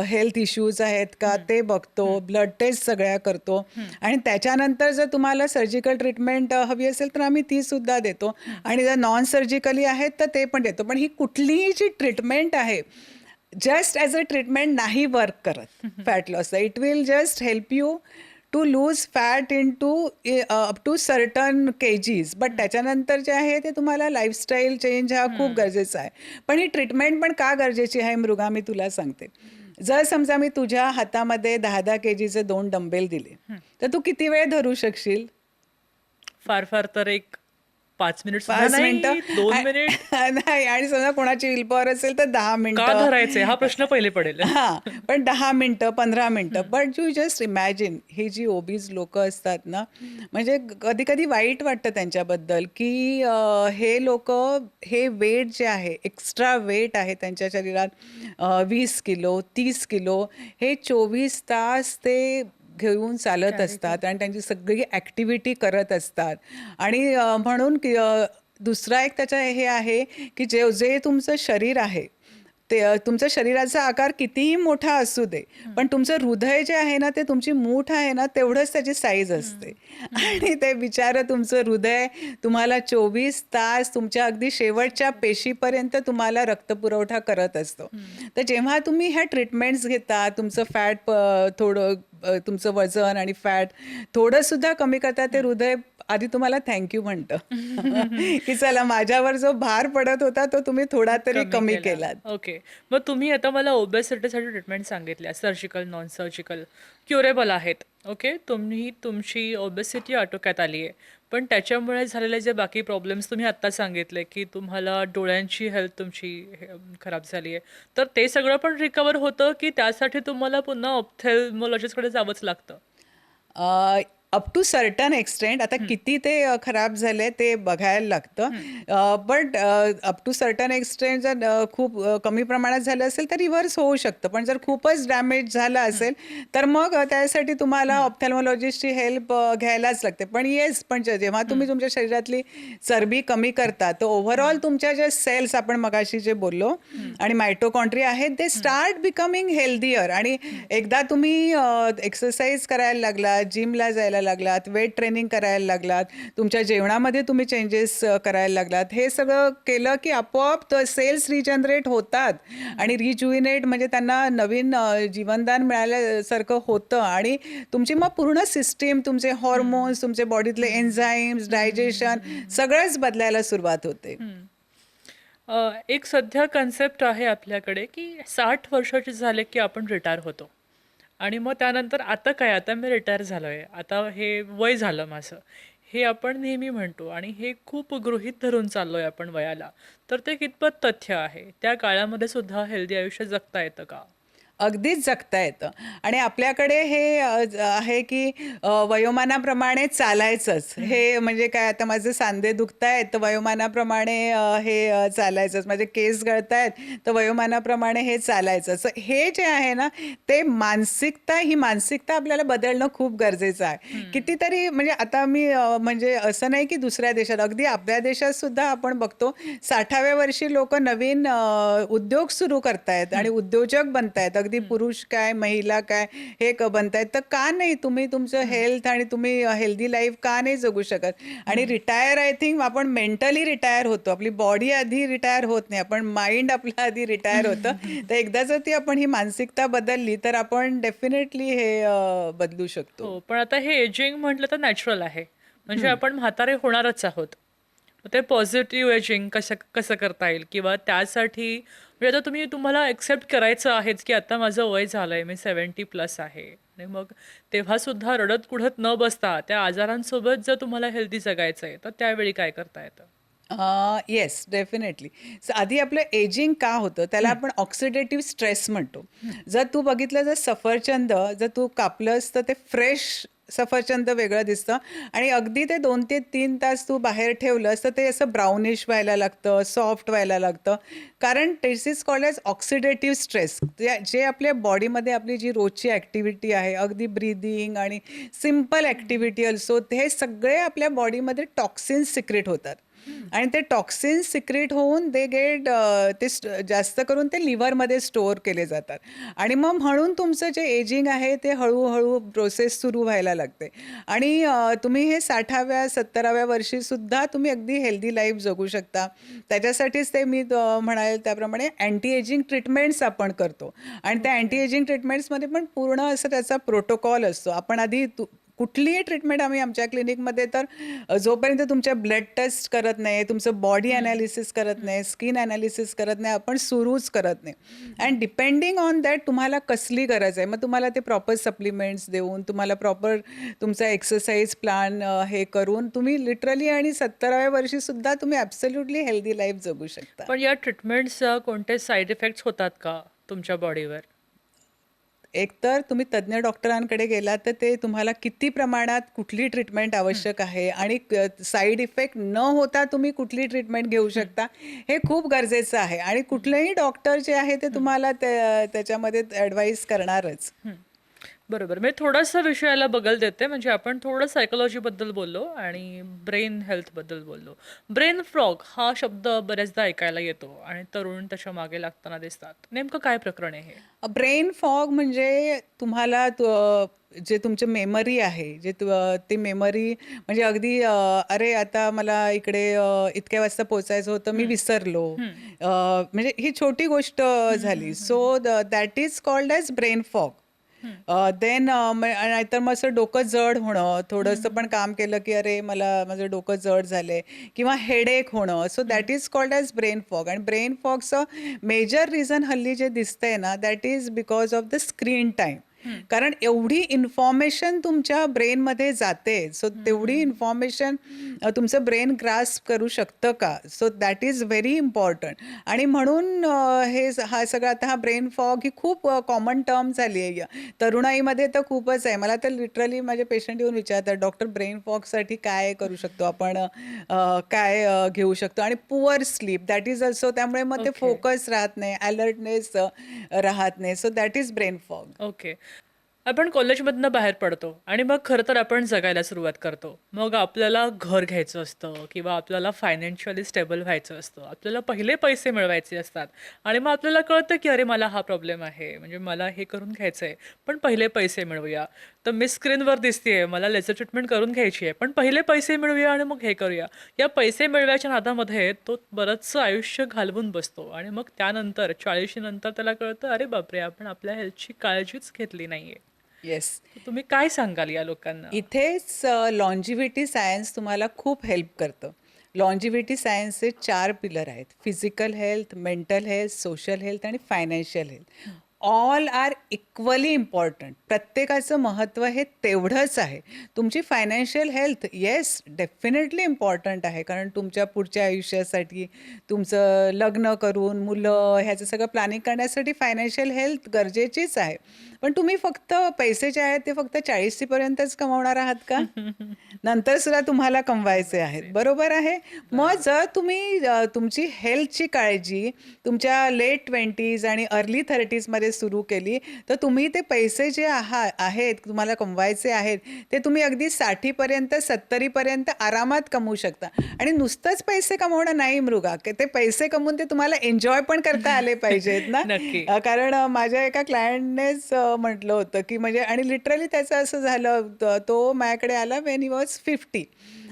हेल्थ इश्यूज आहेत का ते बघतो, ब्लड टेस्ट सगळ्या करतो. आणि त्याच्यानंतर जर तुम्हाला सर्जिकल ट्रीटमेंट हवी असेल तर आम्ही ती सुद्धा देतो. आणि जर नॉन सर्जिकली आहेत तर ते पण देतो. पण ही कुठलीही जी ट्रीटमेंट आहे जस्ट ॲज अ ट्रीटमेंट नाही वर्क करत फॅट लॉसचा. It will just help you to lose fat in two up to certain kgs. But त्याच्यानंतर जे आहे ते तुम्हाला लाईफस्टाईल चेंज हा खूप गरजेचा आहे. पण ही ट्रीटमेंट पण का गरजेची आहे मृगा, मी तुला सांगते. जर समजा मी तुझ्या हातामध्ये 10-10 केजीचे 2 डंबेल दिले, तर तू किती वेळ धरू शकशील? फार फार तर एक 5 मिनिट सुद्धा 5 मिनिटं. नाही, 2 मिनिट. नाही, आणि समजा कोणाची विल पॉवर असेल तर 10 का मिनिटं. धरायचे हा प्रश्न पहिले पडेल. हां, पण 10 मिनिटं, 15 मिनिटं. बट यू जस्ट इमॅजिन ही जी ओबीज लोकं असतात ना, म्हणजे कधी-कधी वाईट वाटतं त्यांच्याबद्दल, की हे लोकं हे वेट जे आहे, एक्स्ट्रा वेट आहे त्यांच्या शरीरात, 20 किलो, 30 किलो, हे 24 तास ते घेऊन चालत कॅरी असतात आणि त्यांची सगळी ॲक्टिव्हिटी करत असतात. आणि म्हणून की दुसरा एक त्याचा हे आहे, की जे तुमचं शरीर आहे, ते तुमच्या शरीराचा आकार कितीही मोठा असू दे, पण तुमचं हृदय जे आहे ना, ते तुमची मूठ आहे ना, तेवढंच त्याची साईज असते. आणि ते बिचारं तुमचं हृदय तुम्हाला 24 तास तुमच्या अगदी शेवटच्या पेशीपर्यंत तुम्हाला रक्तपुरवठा करत असतो. तर जेव्हा तुम्ही ह्या ट्रीटमेंट्स घेता, तुमचं फॅट थोडं तुमचं वजन आणि फॅट थोडंसुद्धा कमी करता, ते हृदय आधी तुम्हाला थँक्यू म्हणतं. की चला, माझ्यावर जो भार पडत होता तो तुम्ही थोडा तरी कमी केला. केलात. ओके. मग तुम्ही आता मला ओबेसिटीसाठी ट्रीटमेंट सांगितल्या, सर्जिकल, नॉन सर्जिकल, क्युरेबल आहेत. ओके. तुम्ही तुमची ओबेसिटी आटोक्यात आली आहे. पण त्याच्यामुळे झालेले जे बाकी प्रॉब्लेम्स तुम्ही आत्ता सांगितले, की तुम्हाला डोळ्यांची हेल्थ तुमची खराब झाली आहे. तर ते सगळं पण रिकव्हर होतं, की त्यासाठी तुम्हाला पुन्हा ऑप्थेल्मॉलॉजिस्टकडे जावंच लागतं? Up to certain extent. आता किती ते खराब झाले ते बघायला लागतं. But up to certain extent जर खूप कमी प्रमाणात झालं असेल तर रिव्हर्स होऊ शकतं. पण जर खूपच डॅमेज झालं असेल तर मग त्यासाठी तुम्हाला ऑप्थॅल्मॉलॉजिस्टची हेल्प घ्यायलाच लागते. पण येस, पण जेव्हा तुम्ही तुमच्या शरीरातली चरबी कमी करता तर ओव्हरऑल तुमच्या ज्या सेल्स आपण मगाशी जे बोललो आणि मायटोकॉन्ड्रिया आहेत ते स्टार्ट बिकमिंग हेल्दियर. आणि एकदा तुम्ही एक्सरसाइज करायला लागलात, जिमला जायला लागलात, वेट ट्रेनिंग करायला लागलात, तुमच्या जेवणामध्ये तुम्ही चेंजेस करायला लागलात, हे सगळं केलं की आपोआप सेल्स रिजनरेट होतात आणि रिज्युविनेट म्हणजे त्यांना नवीन जीवनदान मिळाल्यासारखं होतं. आणि तुमची मग पूर्ण सिस्टीम, तुमचे हॉर्मोन्स, तुमचे बॉडीतले एन्झाईम्स, डायजेशन सगळंच बदलायला सुरुवात होते. एक सध्या कन्सेप्ट आहे आपल्याकडे की 60 वर्षाचे झाले की आपण रिटायर होतो आणि मग त्यानंतर आता काय, आता मी रिटायर झालोय, आता हे वय झालं माझं, हे आपण नेहमी म्हणतो आणि हे खूप गृहीत धरून चाललोय आपण वयाला. तर ते कितपत तथ्य आहे? त्या काळामध्ये सुद्धा हेल्दी आयुष्य जगता येतं का? अगदीच जगता येतं. आणि आपल्याकडे हे आहे की वयोमानाप्रमाणे चालायचंच. हे म्हणजे काय, आता माझे सांधे दुखतायत तर वयोमानाप्रमाणे हे चालायचंच. माझे केस गळतायत तर वयोमानाप्रमाणे हे चालायचंच. हे जे आहे ना ते मानसिकता, ही मानसिकता आपल्याला बदलणं खूप गरजेचं आहे. कितीतरी म्हणजे आता मी म्हणजे असं नाही की दुसऱ्या देशात, अगदी आपल्या देशात सुद्धा आपण बघतो 60व्या वर्षी लोक नवीन उद्योग सुरू करतायत आणि उद्योजक बनतायत. अगदी पुरुष काय, महिला काय, हे बनतायत. तर का नाही तुम्ही तुमचं हेल्थ आणि तुम्ही हेल्दी लाईफ का नाही जगू शकत? आणि रिटायर, आय थिंक आपण मेंटली रिटायर होतो, आपली बॉडी आधी रिटायर होत नाही, आपण माइंड आपलं आधी रिटायर होतं. तर एकदा जर ती आपण ही मानसिकता बदलली तर आपण डेफिनेटली हे बदलू शकतो. हो, पण आता हे एजिंग म्हटलं तर नॅचरल आहे. म्हणजे आपण म्हातारे होणारच आहोत. मग ते पॉझिटिव्ह एजिंग कसं कसं करता येईल? किंवा त्यासाठी म्हणजे आता तुम्हाला एक्सेप्ट करायचं आहेच, की आता माझं वय झालंय, मी 70+ आहे आणि मग तेव्हासुद्धा रडत-कुढत न बसता त्या आजारांसोबत जर तुम्हाला हेल्दी जगायचं आहे, तर त्यावेळी काय करता येतं? Yes, definitely. आधी आपलं एजिंग का होतं त्याला हं, आपण ऑक्सिडेटिव्ह स्ट्रेस म्हणतो. हं, जर तू बघितलं, जर सफरचंद जर तू कापलंस तर ते फ्रेश सफरचंद वेगळं दिसतं. आणि अगदी ते 2 ते 3 तास तू बाहेर ठेवलंस तर ते असं ब्राउनिश व्हायला लागतं, सॉफ्ट व्हायला लागतं. कारण this is called as oxidative stress. जे आपल्या बॉडीमध्ये आपली जी रोजची ॲक्टिव्हिटी आहे, अगदी ब्रीदिंग आणि सिम्पल ॲक्टिव्हिटी अल्सो, हे सगळे आपल्या बॉडीमध्ये टॉक्सिन्स सिक्रेट होतात. हं. आणि ते टॉक्सिन्स सिक्रेट होऊन दे गेट जास्त करून ते लिव्हरमध्ये स्टोअर केले जातात. आणि मग म्हणून तुमचं जे एजिंग आहे ते हळूहळू प्रोसेस सुरू व्हायला लागते. आणि तुम्ही हे 60व्या 70व्या वर्षी सुद्धा तुम्ही अगदी हेल्दी लाईफ जगू शकता. त्याच्यासाठीच ते मी म्हणाले त्याप्रमाणे अँटी एजिंग ट्रीटमेंट्स आपण करतो. आणि त्या ओके. अँटी एजिंग ट्रीटमेंट्समध्ये पण पूर्ण असं त्याचा प्रोटोकॉल असतो. आपण आधी कुठलीही ट्रीटमेंट आम्ही आमच्या क्लिनिकमध्ये तर जोपर्यंत तुमच्या ब्लड टेस्ट करत नाही, तुमचं बॉडी हं, ॲनालिसिस करत हं, नाही, स्किन ॲनालिसिस करत नाही, आपण सुरूच करत नाही. अँड डिपेंडिंग ऑन दॅट तुम्हाला कसली गरज आहे, मग तुम्हाला ते प्रॉपर सप्लिमेंट्स देऊन, तुम्हाला प्रॉपर तुमचा एक्सरसाइज प्लॅन हे करून तुम्ही लिटरली आणि 70व्या वर्षीसुद्धा तुम्ही ॲब्सोल्युटली हेल्दी लाईफ जगू शकता. पण या ट्रीटमेंट्सचा कोणते साइड इफेक्ट्स होतात का तुमच्या बॉडीवर? एकतर तुम्ही तज्ञ डॉक्टरांकडे गेलात तर ते तुम्हाला किती प्रमाणात कुठली ट्रीटमेंट हं, आवश्यक आहे आणि साईड इफेक्ट न होता तुम्ही कुठली ट्रीटमेंट घेऊ हं, शकता, हे खूप गरजेचं आहे. आणि हं, कुठलेही डॉक्टर जे आहे ते हं, तुम्हाला त्याच्यामध्ये ॲडवाईस करणारच. हं. बरोबर. मी थोडासा विषयाला बगल देते. म्हणजे आपण थोडं सायकॉलॉजीबद्दल बोललो आणि ब्रेन हेल्थबद्दल बोललो. ब्रेन फ्रॉग हा शब्द बऱ्याचदा ऐकायला येतो आणि तरुण त्याच्या मागे लागताना दिसतात. नेमकं काय प्रकरण आहे हे? ब्रेन फॉग म्हणजे तुम्हाला जे तुमची मेमरी आहे, जे ती मेमरी म्हणजे अगदी अरे आता मला इकडे इतक्या वाजता पोहोचायचं होतं, मी हं, विसरलो. हं, म्हणजे ही छोटी गोष्ट हं, झाली. हं, हं, so that is called as brain fog. हं, देन नाहीतर मग असं डोकं जड होणं, हं, थोडंसं हं, पण काम केलं की अरे माझं डोकं जड झालंय किंवा हेडेक होणं. सो हं, that is called as brain fog. आणि ब्रेन फॉगचं मेजर रिझन हल्ली जे दिसतंय ना, that is because of the screen time. कारण एवढी इन्फॉर्मेशन तुमच्या ब्रेनमध्ये जाते. सो तेवढी इन्फॉर्मेशन तुमचं ब्रेन ग्रास्प करू शकतं का? So that is very important. आणि म्हणून हा सगळा आता हा ब्रेन फॉग ही खूप कॉमन टर्म झाली आहे. तरुणाईमध्ये तर खूपच आहे. मला तर लिटरली माझे पेशंट येऊन विचारतात, डॉक्टर ब्रेन फॉगसाठी काय करू शकतो आपण, काय घेऊ शकतो? आणि poor sleep that is also. त्यामुळे मग ते ओके. फोकस राहत नाही, अलर्टनेस राहत नाही. So that is brain fog. Okay. आपण कॉलेजमधनं बाहेर पडतो आणि मग खरं तर आपण जगायला सुरुवात करतो. मग आपल्याला घर घ्यायचं असतं किंवा आपल्याला फायनान्शियली स्टेबल व्हायचं असतं. आपल्याला पहिले पैसे मिळवायचे असतात आणि मग आपल्याला कळतं, की अरे मला हा प्रॉब्लेम आहे, म्हणजे मला हे करून घ्यायचं आहे, पण पहिले पैसे मिळवूया. तर मी स्क्रीनवर दिसतीये, मला लेझर ट्रीटमेंट करून घ्यायची आहे, पण पहिले पैसे मिळवूया आणि मग हे करूया. या पैसे मिळवायच्या नादामध्ये तो बरंचसं आयुष्य घालवून बसतो आणि मग त्यानंतर 40शी नंतर त्याला कळतं, अरे बापरे! आपण आपल्या हेल्थची काळजीच घेतली नाहीये. येस. तर तुम्ही काय सांगाल या लोकांना? इथेच लॉन्जिव्हिटी सायन्स तुम्हाला खूप हेल्प करतं. लॉन्जिव्हिटी सायन्सचे 4 पिलर आहेत. Physical health, mental health, social health आणि financial health. All are equally important. प्रत्येकाचं महत्त्व हे तेवढंच आहे. तुमची financial health yes definitely important आहे. कारण तुमच्या पुढच्या आयुष्यासाठी, तुमचं लग्न करून, मुलं ह्याचं सगळं प्लॅनिंग करण्यासाठी फायनान्शियल हेल्थ गरजेचीच आहे. पण तुम्ही फक्त पैसे जे आहेत ते फक्त 40शी पर्यंतच कमावणार आहात का? नंतर सुद्धा तुम्हाला कमवायचे आहेत. बरोबर आहे. मग जर तुम्ही तुमची हेल्थची काळजी तुमच्या लेट 20s आणि अर्ली 30sमध्ये सुरू केली, तर तुम्ही ते पैसे जे आहेत तुम्हाला कमवायचे आहेत, ते तुम्ही अगदी 60 पर्यंत 70 पर्यंत आरामात कमवू शकता. आणि नुसतंच पैसे कमवणं नाही मृगा, की ते पैसे कमवून ते तुम्हाला एन्जॉय पण करता आले पाहिजेत ना. नक्की. कारण माझ्या एका क्लायंटनेच म्हटलं होतं, की म्हणजे आणि लिटरली त्याचं असं झालं, तो माझ्याकडे आला व्हेन ही वॉज 50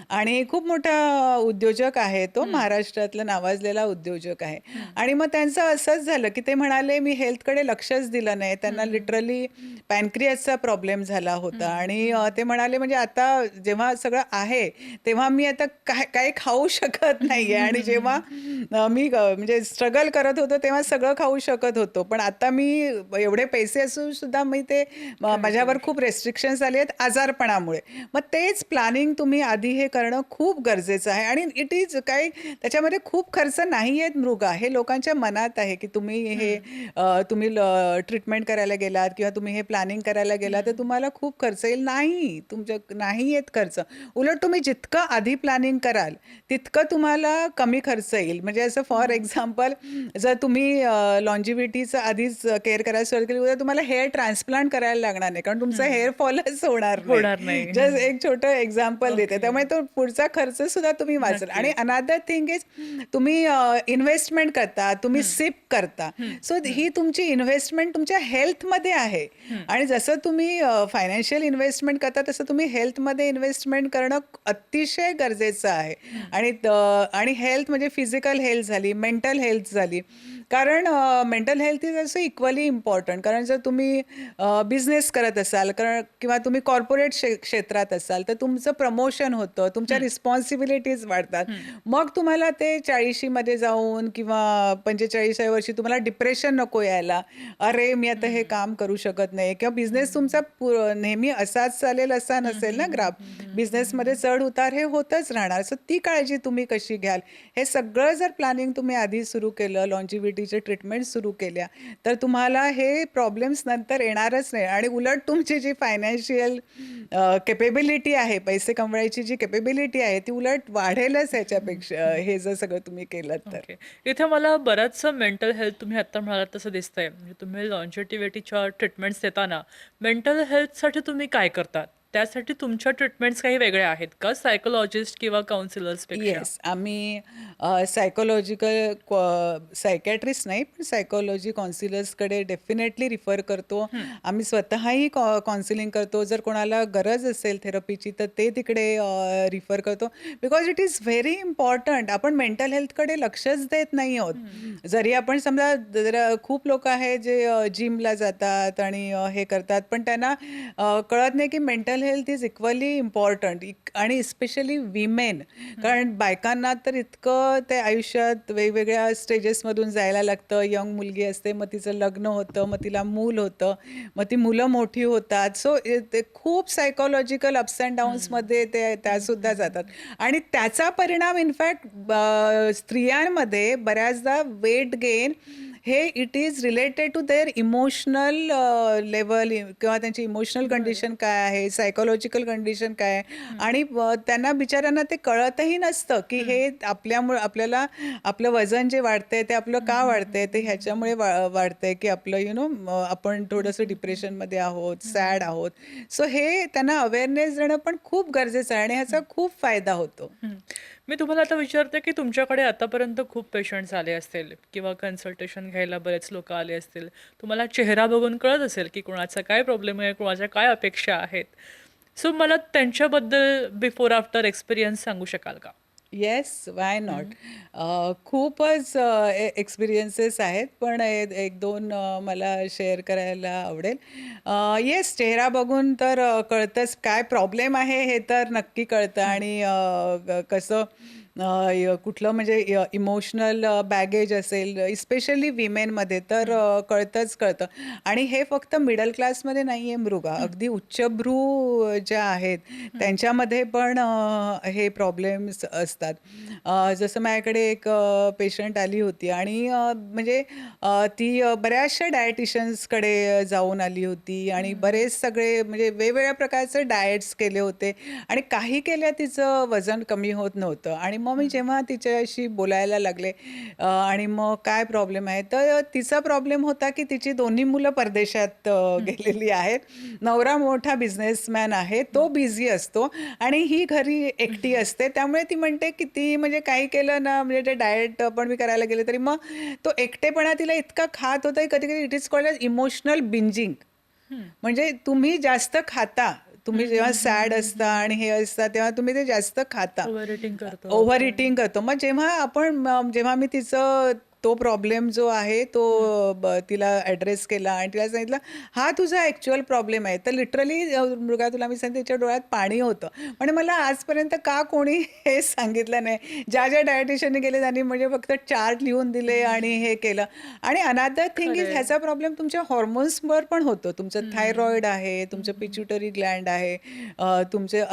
आणि खूप मोठा उद्योजक आहे तो, हं, महाराष्ट्रातला नावाजलेला उद्योजक आहे. हं, आणि मग त्यांचं असंच झालं, की ते म्हणाले, "मी हेल्थकडे लक्षच दिलं नाही." त्यांना हं, लिटरली पॅनक्रियासचा प्रॉब्लेम झाला होता. हं, आणि हं. ते म्हणाले, "म्हणजे आता जेव्हा सगळं आहे, तेव्हा मी आता काही खाऊ शकत नाहीये आणि जेव्हा मी म्हणजे स्ट्रगल करत होतो, तेव्हा सगळं खाऊ शकत होतो. पण आता मी एवढे पैसे असून सुद्धा मी ते काही माझ्यावर करू खूप रेस्ट्रिक्शन्स आले आहेत आजारपणामुळे." मग तेच प्लॅनिंग तुम्ही आधी हे करणं खूप गरजेचं आहे. आणि इट इज काही त्याच्यामध्ये खूप खर्च नाही आहेत मृगा. हे लोकांच्या मनात आहे, की तुम्ही हे हं, तुम्ही ट्रीटमेंट करायला गेलात किंवा तुम्ही हे प्लॅनिंग करायला गेलात, तर हं. तुम्हाला खूप खर्च येईल. नाही, तुमच्या नाही येत खर्च. उलट तुम्ही जितकं आधी प्लॅनिंग कराल, तितकं तुम्हाला कमी खर्च येईल. म्हणजे असं फॉर एक्झाम्पल, जर तुम्ही लॉन्जिव्हिटीचं आधीच केअर करायला सुरुवात केली, उद्या तुम्हाला हेअर ट्रान्सप्लांट करायला लागणार नाही, कारण तुमचा हेअर फॉलच होणार नाही. होणार नाही. जस्ट एक छोटं एक्झाम्पल देते. ओके. त्यामुळे तो पुढचा खर्च सुद्धा तुम्ही वाचाल. आणि नक्कीच. अनदर थिंग इज, तुम्ही इन्व्हेस्टमेंट करता, तुम्ही हं, सिप करता. हं, सो हं, ही तुमची इन्व्हेस्टमेंट तुमच्या हेल्थमध्ये आहे. हं, आणि जसं तुम्ही फायनान्शियल इन्व्हेस्टमेंट करता, तसं तुम्ही हेल्थमध्ये इन्व्हेस्टमेंट करणं अतिशय गरजेचं आहे. हं, आणि हेल्थ म्हणजे फिजिकल हेल्थ झाली, मेंटल हेल्थ झाली. कारण mental health is also equally important. कारण जर तुम्ही बिझनेस करत असाल, किंवा तुम्ही कॉर्पोरेट क्षेत्रात असाल, तर तुमचं प्रमोशन होतं, तुमच्या हं, रिस्पॉन्सिबिलिटीज वाढतात. हं, मग तुम्हाला ते 40मध्ये जाऊन किंवा 45व्या वर्षी तुम्हाला डिप्रेशन नको यायला. अरे, मी आता हे हं, काम करू शकत नाही, किंवा बिझनेस हं, तुमचा नेहमी असाच चालेल असा हं, नसेल हं, ना हं, ग्राफ. हं, हं, बिझनेसमध्ये हं, चढ उतार हे होतच राहणार. सो ती काळजी तुम्ही कशी घ्याल, हे सगळं जर प्लॅनिंग तुम्ही आधी सुरू केलं, लॉन्जिव्हिटीचे ट्रीटमेंट सुरू केल्या, तर तुम्हाला हे प्रॉब्लेम्स नंतर येणारच नाही. आणि उलट तुमची जी फायनान्शियल केपेबिलिटी आहे, पैसे कमवायची जी केपेबिलिटी आहे, ती उलट वाढेलच ह्याच्यापेक्षा, हं. हे जर सगळं तुम्ही केलं तर. ओके. इथे मला बरंचसं मेंटल हेल्थ तुम्ही आत्ता म्हणालात तसं दिसतंय. म्हणजे तुम्ही लॉन्जेटिव्हिटीच्या ट्रीटमेंट्स देताना मेंटल हेल्थसाठी तुम्ही काय करता? त्यासाठी तुमच्या ट्रीटमेंट्स काही वेगळ्या आहेत का सायकॉलॉजिस्ट किंवा काउन्सिलर्सपेक्षा? येस, आम्ही सायकॅट्रिस्ट नाही, पण सायकॉलॉजी काउन्सिलर्सकडे डेफिनेटली रिफर करतो. हं, आम्ही स्वतःही काउन्सिलिंग करतो. जर कोणाला गरज असेल थेरपीची, तर ते तिकडे रिफर करतो. Because it is very important. आपण मेंटल हेल्थकडे लक्षच देत नाही आहोत. हं, जरी आपण समजा, जरा खूप लोक आहेत जे जिमला जातात आणि हे करतात, पण त्यांना कळत नाही की mental health is equally important आणि स्पेशली विमेन. कारण बायकांना तर इतकं ते आयुष्यात वेगवेगळ्या स्टेजेसमधून जायला लागतं. यंग मुलगी असते, मग तिचं लग्न होतं, मग तिला मूल होतं, मग ती मुलं मोठी होतात. सो ते खूप सायकोलॉजिकल अप्स अँड डाऊन्समध्ये त्यासुद्धा जातात. आणि त्याचा परिणाम इनफॅक्ट स्त्रियांमध्ये बऱ्याचदा वेट गेन हे it is related to their emotional level किंवा त्यांची इमोशनल कंडिशन काय आहे, सायकोलॉजिकल कंडिशन काय आहे. आणि त्यांना बिचाऱ्यांना ते कळतही नसतं की हे आपल्यामुळे आपल्याला आपलं वजन जे वाढतंय ते आपलं का वाढतंय, ते ह्याच्यामुळे वाढतंय की आपलं आपण थोडंसं डिप्रेशनमध्ये आहोत, सॅड आहोत. सो हे त्यांना अवेअरनेस देणं पण खूप गरजेचं आहे आणि ह्याचा खूप फायदा होतो. हं. मी तुम्हाला आता विचारते, की तुमच्याकडे आतापर्यंत खूप पेशंट्स आले असतील किंवा कन्सल्टेशन घ्यायला बरेच लोकं आले असतील. तुम्हाला चेहरा बघून कळत असेल, की कोणाचा काय प्रॉब्लेम आहे, कोणाच्या काय अपेक्षा आहेत. सो मला त्यांच्याबद्दल बिफोर आफ्टर एक्सपिरियन्स सांगू शकाल का? Yes, why not? हं. खूपच एक्सपिरियन्सेस आहेत, पण एक दोन मला शेअर करायला आवडेल. येस, चेहरा बघून तर कळतंच काय प्रॉब्लेम आहे हे तर नक्की कळतं. आणि कसं कुठलं म्हणजे इमोशनल बॅगेज असेल, स्पेशली विमेनमध्ये तर कळतंच कळतं. आणि हे फक्त मिडल क्लासमध्ये नाही आहे मृगा, अगदी उच्चभ्रू ज्या आहेत त्यांच्यामध्ये पण हे प्रॉब्लेम्स असतात. जसं माझ्याकडे एक पेशंट आली होती आणि म्हणजे ती बऱ्याचशा डायटिशियन्सकडे जाऊन आली होती आणि बरेच सगळे म्हणजे वेगवेगळ्या प्रकारचे डाएट्स केले होते आणि काही केल्या तिचं वजन कमी होत नव्हतं. आणि मग मी जेव्हा तिच्याशी बोलायला लागले आणि मग काय प्रॉब्लेम आहे, तर तिचा प्रॉब्लेम होता की तिची दोन्ही मुलं परदेशात गेलेली आहेत. नवरा मोठा बिझनेसमॅन आहे, तो बिझी असतो आणि ही घरी एकटी असते. त्यामुळे ती म्हणते की ती म्हणजे काही केलं ना, म्हणजे ते डाएट पण मी करायला गेले तरी मग तो एकटेपणा तिला इतका खात होता की कधी-कधी it is called as emotional binging. हं. म्हणजे तुम्ही जास्त खाता. तुम्ही जेव्हा सॅड असता आणि हे असता तेव्हा तुम्ही ते जास्त खाता. ओव्हर ईटिंग करतो ओव्हर आपण. ईटिंग करतो. मग जेव्हा मी तिचं तो प्रॉब्लेम जो आहे तो तिला ॲड्रेस केला आणि तिला सांगितलं, "हा तुझा ॲक्चुअल प्रॉब्लेम आहे." तर लिटरली मृगा तुला मी सांगते तिच्या डोळ्यात पाणी होतं. म्हणजे मला आजपर्यंत का कोणी हे सांगितलं नाही. ज्या डायटिशियनने गेले त्यांनी म्हणजे फक्त चार्ट लिहून दिले आणि हे केलं. आणि अनदर थिंग इज खरंय. ह्याचा प्रॉब्लेम तुमच्या हॉर्मोन्सवर पण होतो. तुमचं हं. थायरॉइड आहे, तुमचं पिट्युटरी ग्लँड आहे, तुमचे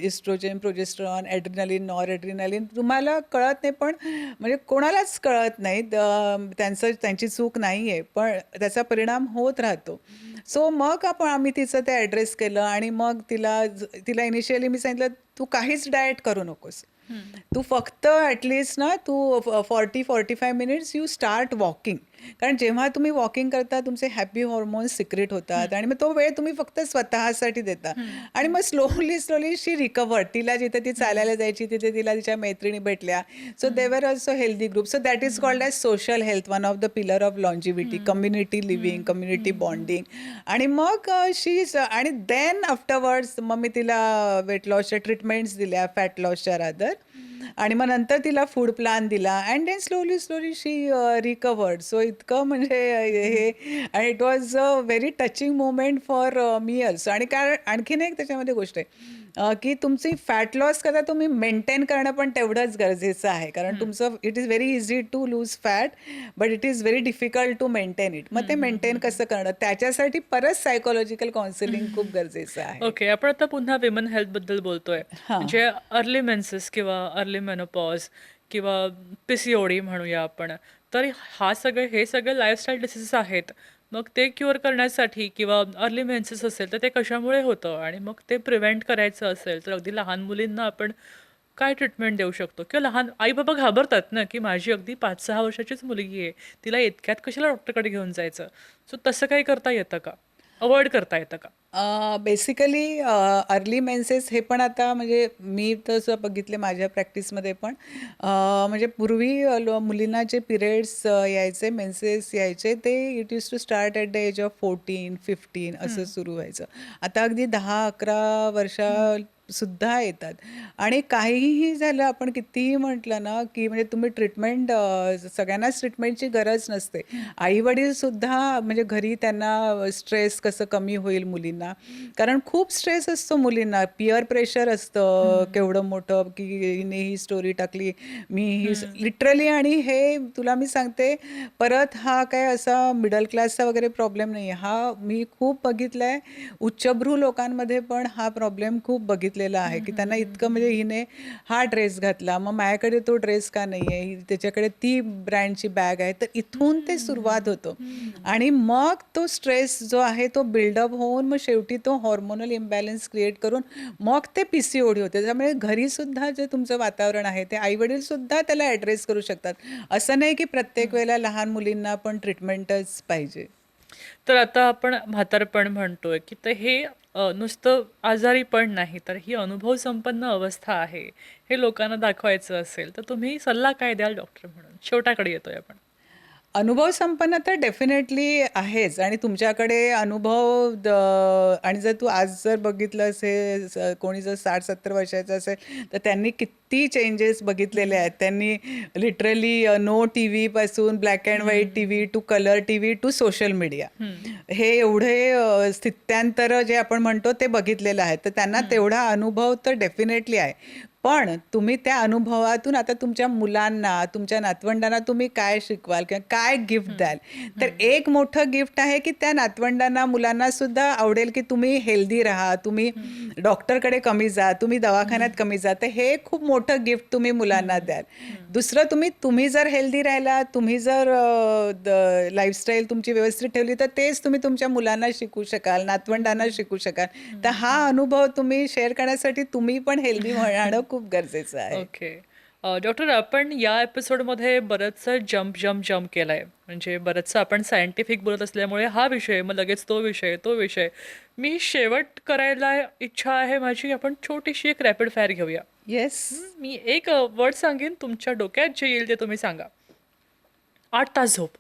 इस्ट्रोजन, प्रोजेस्टेरॉन, एड्रिनालिन, नॉरएड्रिनालिन तुम्हाला कळत नाही, पण म्हणजे कोणालाच कळत नाही. त्यांची चूक नाही आहे, पण त्याचा परिणाम होत राहतो. सो मग आम्ही तिचं ते ॲड्रेस केलं आणि मग तिला इनिशियली मी सांगितलं, "तू काहीच डाएट करू नकोस. हं. तू फक्त ॲटलीस्ट ना तू 40-45 मिनिट्स यू स्टार्ट वॉकिंग." कारण जेव्हा तुम्ही वॉकिंग करता तुमचे हॅपी हॉर्मोन्स सिक्रेट होतात आणि मग तो वेळ तुम्ही फक्त स्वतःसाठी देता. हं. आणि मग स्लोली शी रिकव्हर्ड. तिला जिथे ती चालायला जायची तिथे तिला तिच्या मैत्रिणी भेटल्या. So they were also healthy group. So that is called as social health, one of the pillar of longevity, community living, community bonding. आणि मग आणि देन आफ्टरवर्ड्स मग मी तिला वेट लॉसच्या ट्रीटमेंट्स दिल्या, फॅट लॉसच्या रादर. आणि मग नंतर तिला फूड प्लॅन दिला and then slowly she recovered. So इतकं म्हणजे हे आणि it was a very touching moment for me also. आणि कारण आणखीन एक त्याच्यामध्ये गोष्ट आहे की तुमची फॅट लॉस करता तुम्ही मेंटेन करणं पण तेवढंच गरजेचं आहे. कारण तुमचं it is very easy to lose fat, but it is very difficult to maintain it. मग ते मेंटेन कसं करणं, त्याच्यासाठी परत सायकोलॉजिकल काउन्सिलिंग खूप गरजेचं आहे. ओके. आपण आता पुन्हा विमेन हेल्थबद्दल बोलतोय. हां. म्हणजे अर्ली मेन्सेस किंवा अर्ली मेनोपॉज किंवा पी-सी-ओ-डी म्हणूया आपण. तर हे सगळे लाईफस्टाईल डिसीजेस आहेत. मग ते क्युअर करण्यासाठी किंवा अर्ली मेन्सेस असेल तर ते कशामुळे होतं? आणि मग ते प्रिव्हेंट करायचं असेल तर अगदी लहान मुलींना आपण काय ट्रीटमेंट देऊ शकतो? किंवा लहान आई-बाबा घाबरतात ना, की माझी अगदी 5-6 वर्षाचीच मुलगी आहे. तिला इतक्यात कशाला डॉक्टरकडे घेऊन जायचं? सो तसं काही करता येतं का? अव्हॉइड करता येतं का? बेसिकली अर्ली मेन्सेस हे पण आता म्हणजे मी तसं बघितले माझ्या प्रॅक्टिसमध्ये पण म्हणजे पूर्वी मुलींना जे पिरियड्स यायचे, मेन्सेस यायचे, ते it use to start at the age of 14-15 असं सुरू व्हायचं. आता अगदी 10-11 वर्षा सुद्धा येतात आणि काहीही झालं आपण कितीही म्हटलं ना, की म्हणजे तुम्ही ट्रीटमेंट सगळ्यांनाच ट्रीटमेंटची गरज नसते. आई-वडील सुद्धा म्हणजे घरी त्यांना स्ट्रेस कसं कमी होईल मुलींना, कारण खूप स्ट्रेस असतो मुलींना. पीअर प्रेशर असतं केवढं मोठं, की हिने ही स्टोरी टाकली, मी ही लिटरली. आणि हे तुला मी सांगते, परत हा काय असा मिडल क्लासचा वगैरे प्रॉब्लेम नाही आहे. हा मी खूप बघितलाय. उच्चभ्रू लोकांमध्ये पण हा प्रॉब्लेम खूप बघितलेला आहे, की त्यांना इतकं म्हणजे हिने हा ड्रेस घातला, मग माझ्याकडे तो ड्रेस का नाही आहे, त्याच्याकडे ती ब्रँडची बॅग आहे. तर इथून ते सुरुवात होतं आणि मग तो स्ट्रेस जो आहे तो बिल्डअप होऊन मग शेवटी तो हॉर्मोनल इम्बॅलन्स क्रिएट करून मग ते PCOD होते. त्यामुळे घरीसुद्धा जे तुमचं वातावरण आहे ते आई-वडीलसुद्धा त्याला ॲड्रेस करू शकतात. असं नाही की प्रत्येक वेळेला लहान मुलींना पण ट्रीटमेंटच पाहिजे. तर आता आपण म्हातारपण म्हणतोय, की तर हे नुसतं आजारीपण नाही, तर ही अनुभवसंपन्न अवस्था आहे. हे लोकांना दाखवायचं असेल, तर तुम्ही सल्ला काय द्याल डॉक्टर म्हणून? शेवटाकडे येतोय आपण. अनुभव संपन्न तर डेफिनेटली आहेच आणि तुमच्याकडे अनुभव आणि जर तू आज जर बघितलं असेल कोणी जर 60-70 वर्षाचं असेल तर त्यांनी किती चेंजेस बघितलेले आहेत. त्यांनी लिटरली नो टीव्हीपासून black and white TV to colour TV to social media, हे एवढे स्थित्यांतर जे आपण म्हणतो ते बघितलेलं आहे. तर त्यांना तेवढा अनुभव तर डेफिनेटली आहे. पण तुम्ही त्या अनुभवातून आता तुमच्या मुलांना, तुमच्या नातवंडांना तुम्ही काय शिकवाल किंवा काय गिफ्ट द्याल? तर एक मोठं गिफ्ट आहे, की त्या नातवंडांना, मुलांना सुद्धा आवडेल, की तुम्ही हेल्दी राहा, तुम्ही डॉक्टरकडे कमी जा, तुम्ही दवाखान्यात कमी जा. तर हे खूप मोठं गिफ्ट तुम्ही मुलांना द्याल. दुसरं तुम्ही तुम्ही जर हेल्दी राहिला, तुम्ही जर लाईफस्टाईल तुमची व्यवस्थित ठेवली, तर तेच तुम्ही तुमच्या मुलांना शिकवू शकाल, नातवंडांना शिकवू शकाल. तर हा अनुभव तुम्ही शेअर करण्यासाठी तुम्ही पण हेल्दी राहणं खूप गरजेचं आहे. ओके. डॉक्टर आपण या एपिसोडमध्ये बरंचसं जंप केलाय. म्हणजे बरंचसं आपण सायंटिफिक बोलत असल्यामुळे हा विषय, मग लगेच तो विषय, तो विषय. मी शेवट करायला इच्छा आहे माझी, आपण छोटीशी एक रॅपिड फायर घेऊया. येस. मी एक वर्ड सांगेन, तुमच्या डोक्यात जे येईल ते तुम्ही सांगा. 8 तास झोप.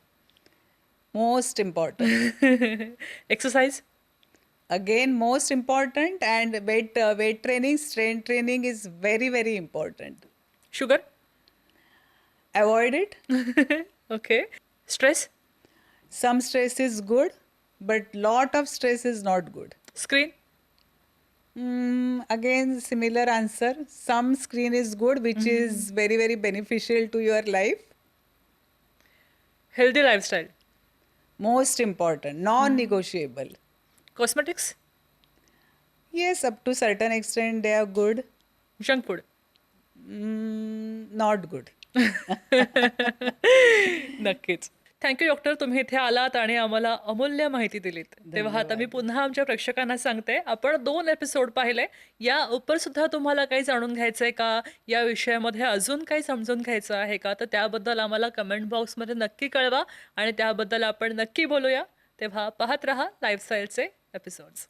Most important. Exercise. Again, most important, and weight training, strength training is very, very important. Sugar. Avoid it. Okay. Stress. Some stress is good, but lot of stress is not good. Screen. Again, similar answer. Some screen is good, which is very, very beneficial to your life. Healthy lifestyle. Most important, non-negotiable. Cosmetics. Yes, up to certain extent they are good. Junk food. Not good. नक्कीच. Thank you doctor, तुम्ही इथे आलात आणि आम्हाला अमूल्य माहिती दिलीत. तेव्हा आता मी धन्यवाद. पुन्हा आमच्या प्रेक्षकांना सांगते, आपण 2 एपिसोड पाहिले. या उपर सुद्धा तुम्हाला काही जाणून घ्यायचंय का? या विषयामध्ये अजून काही समजून घ्यायचं आहे का? तर त्याबद्दल आम्हाला कमेंट बॉक्समध्ये नक्की कळवा आणि त्याबद्दल आपण नक्की बोलूया. तेव्हा पाहत रहा लाईफस्टाईलचे एपिसोड्स.